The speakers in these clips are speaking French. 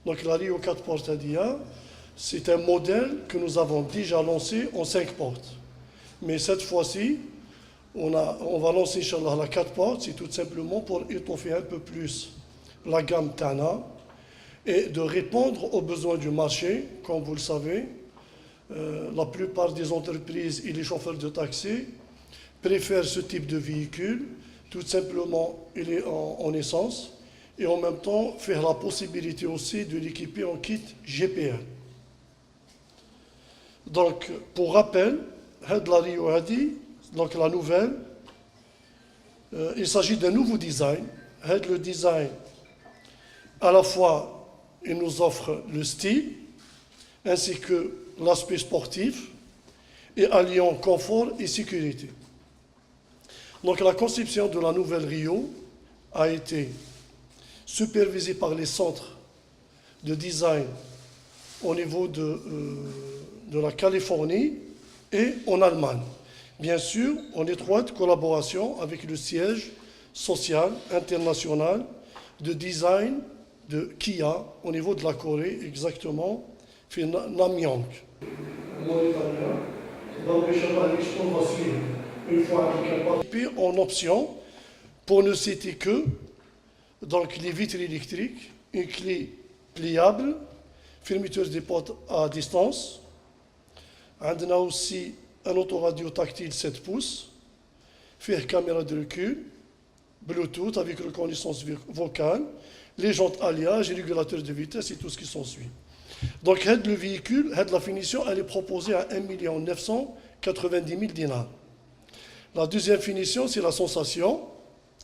Donc la Rio 4 portes Adia, c'est un modèle que nous avons déjà lancé en 5 portes. Mais cette fois-ci, on va lancer, Inch'Allah, la 4 portes, c'est tout simplement pour étoffer un peu plus la gamme Tana et de répondre aux besoins du marché. Comme vous le savez, la plupart des entreprises et les chauffeurs de taxi préfèrent ce type de véhicule. Tout simplement, il est en essence et en même temps faire la possibilité aussi de l'équiper en kit GPL. Donc, pour rappel, la Rio Hadi, donc la nouvelle, il s'agit d'un nouveau design. Le design, à la fois, il nous offre le style, ainsi que l'aspect sportif, et alliant confort et sécurité. Donc la conception de la nouvelle Rio a été supervisée par les centres de design au niveau de la Californie et en Allemagne. Bien sûr, en étroite collaboration avec le siège social international de design de Kia au niveau de la Corée, exactement, Namyang. En option, pour ne citer que, donc les vitres électriques, une clé pliable, fermeture des portes à distance. On a aussi un autoradio tactile 7 pouces, faire caméra de recul, Bluetooth avec reconnaissance vocale, les jantes alliage, les régulateurs de vitesse et tout ce qui s'ensuit. Donc, le véhicule, la finition, elle est proposée à 1 990 000 dinars. La deuxième finition, c'est la sensation,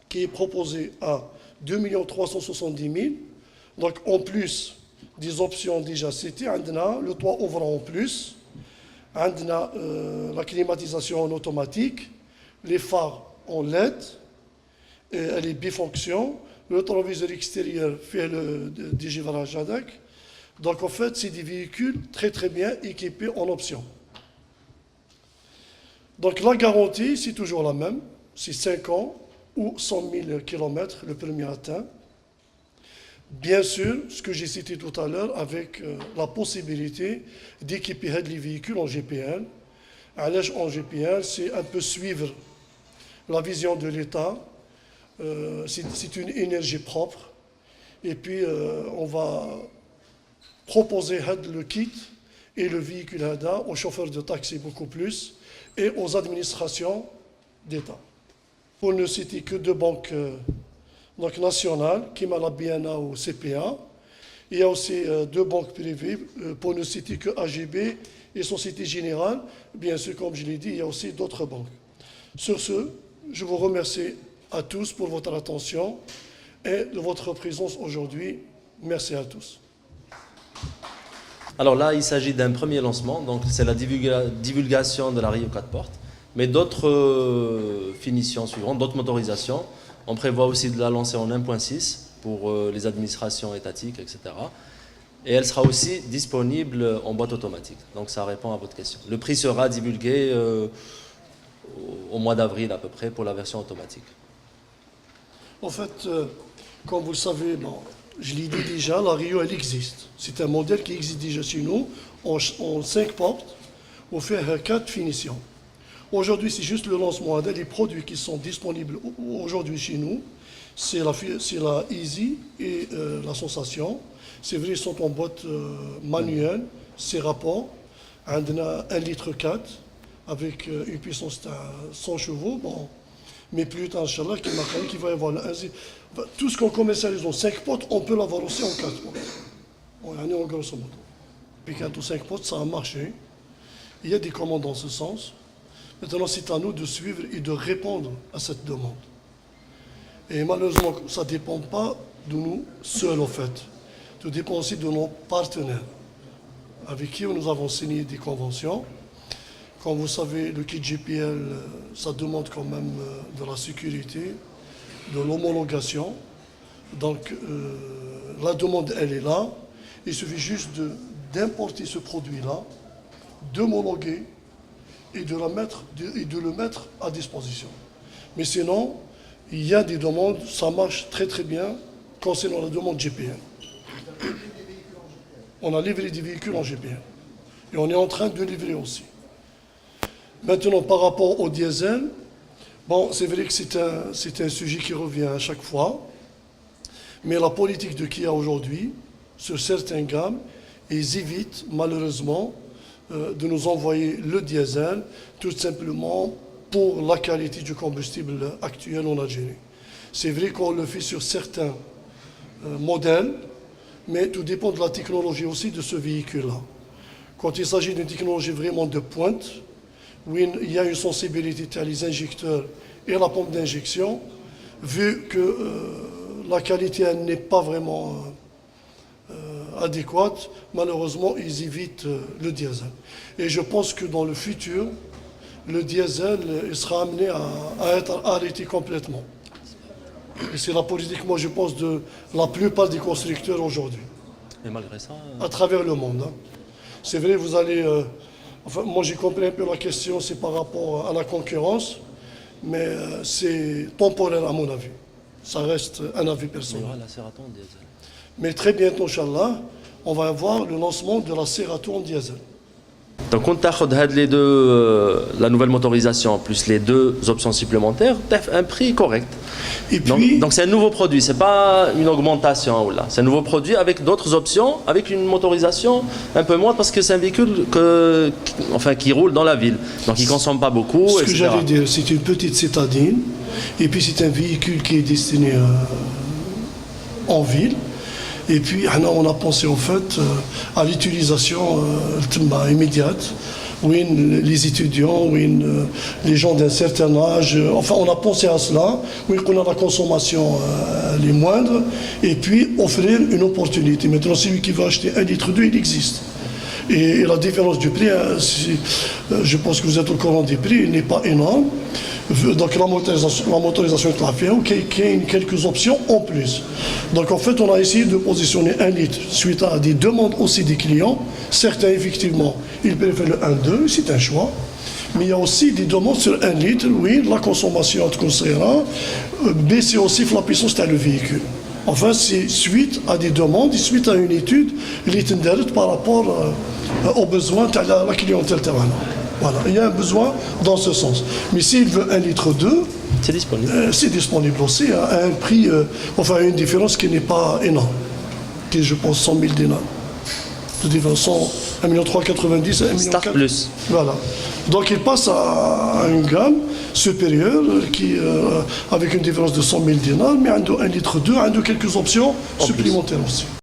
qui est proposée à 2 370 000. Donc, en plus des options déjà citées, on a le toit ouvrant en plus, on a la climatisation en automatique, les phares en LED, elle est bifonction, le rétroviseur extérieur fait le digivrage avec. Donc, en fait, c'est des véhicules très très bien équipés en option. Donc, la garantie, c'est toujours la même. C'est 5 ans ou 100 000 km le premier atteint. Bien sûr, ce que j'ai cité tout à l'heure, avec la possibilité d'équiper les véhicules en GPL. En GPL, c'est un peu suivre la vision de l'État. C'est une énergie propre. Et puis, on va proposer le kit et le véhicule HADA aux chauffeurs de taxi beaucoup plus et aux administrations d'État. Pour ne citer que deux banques nationales, Kimala BNA ou CPA, il y a aussi deux banques privées, pour ne citer que AGB et Société Générale. Bien sûr, comme je l'ai dit, il y a aussi d'autres banques. Sur ce, je vous remercie à tous pour votre attention et de votre présence aujourd'hui. Merci à tous. Alors là, il s'agit d'un premier lancement, donc c'est la divulgation de la Rio 4 portes, mais d'autres finitions suivantes, d'autres motorisations. On prévoit aussi de la lancer en 1.6 pour les administrations étatiques, etc. Et elle sera aussi disponible en boîte automatique. Donc ça répond à votre question. Le prix sera divulgué au mois d'avril à peu près pour la version automatique. En fait, comme vous le savez, je l'ai dit déjà, la Rio, elle existe. C'est un modèle qui existe déjà chez nous, en 5 portes, pour faire 4 finitions. Aujourd'hui, c'est juste le lancement des produits qui sont disponibles aujourd'hui chez nous. C'est la Easy et la Sensation. C'est vrai, ils sont en boîte manuelle, c'est rapport. On a 1,4 litre avec une puissance de 100 chevaux. Mais plus tard, Inch'Allah, qui va y avoir tout ce qu'on commercialise en 5 portes, on peut l'avoir aussi en 4 portes. On est en grosso modo. Puis 4 ou 5 portes, ça a marché. Il y a des commandes dans ce sens. Maintenant, c'est à nous de suivre et de répondre à cette demande. Et malheureusement, ça ne dépend pas de nous seuls, en fait. Ça dépend aussi de nos partenaires, avec qui nous avons signé des conventions. Comme vous savez, le kit GPL, ça demande quand même de la sécurité, de l'homologation. Donc, la demande, elle est là. Il suffit juste d'importer ce produit-là, d'homologuer et de le mettre à disposition. Mais sinon, il y a des demandes, ça marche très très bien concernant la demande GPL. Vous avez des véhicules On a livré des véhicules en GPM. Et on est en train de livrer aussi. Maintenant, par rapport au diesel, bon, c'est vrai que c'est un sujet qui revient à chaque fois. Mais la politique de Kia aujourd'hui, sur certaines gammes, ils évitent malheureusement de nous envoyer le diesel, tout simplement pour la qualité du combustible actuel en Algérie. C'est vrai qu'on le fait sur certains modèles, mais tout dépend de la technologie aussi de ce véhicule-là. Quand il s'agit d'une technologie vraiment de pointe, où il y a une sensibilité à les injecteurs et la pompe d'injection, vu que la qualité n'est pas vraiment adéquate, malheureusement, ils évitent le diesel. Et je pense que dans le futur, le diesel il sera amené à être arrêté complètement. Et c'est la politique, moi, je pense, de la plupart des constructeurs aujourd'hui. Mais malgré ça... À travers le monde. Hein. C'est vrai, vous allez... enfin, moi, j'ai compris un peu la question, c'est par rapport à la concurrence, mais c'est temporaire à mon avis. Ça reste un avis personnel. la Cerato en diesel. Mais très bientôt, Inch'Allah, on va avoir le lancement de la Cerato en diesel. Donc, quand tu as les deux, la nouvelle motorisation plus les deux options supplémentaires, tu as un prix correct. Et puis, donc c'est un nouveau produit, c'est pas une augmentation. C'est un nouveau produit avec d'autres options, avec une motorisation un peu moins parce que c'est un véhicule qui roule dans la ville. Donc il ne consomme pas beaucoup. Ce que etc. j'allais dire, c'est une petite citadine. Et puis c'est un véhicule qui est destiné en ville. Et puis, on a pensé en fait à l'utilisation immédiate. Oui, les étudiants, oui, les gens d'un certain âge. Enfin, on a pensé à cela. Oui, qu'on a la consommation les moindres. Et puis, offrir une opportunité. Maintenant, celui qui veut acheter 1,2 litre, il existe. Et la différence du prix, je pense que vous êtes au courant des prix, n'est pas énorme. Donc la motorisation est la fait, ok, il y a quelques options en plus. Donc en fait, on a essayé de positionner 1 litre suite à des demandes aussi des clients. Certains, effectivement, ils préfèrent le 1,2, c'est un choix. Mais il y a aussi des demandes sur 1 litre, oui, la consommation de conseillera, baisser aussi la puissance de le véhicule. Enfin, c'est suite à des demandes et suite à une étude, par rapport aux besoins de la clientèle terrain. Voilà, il y a un besoin dans ce sens. Mais s'il veut 1,2 litre, c'est disponible. C'est disponible aussi à un prix, enfin une différence qui n'est pas énorme, qui est, je pense, 100 000 dinars. De différence, 1,390 million, 1,4 million. Start plus. Voilà. Donc il passe à une gamme supérieure qui, avec une différence de 100 000 dinars, mais 1,2 litre, quelques options supplémentaires aussi.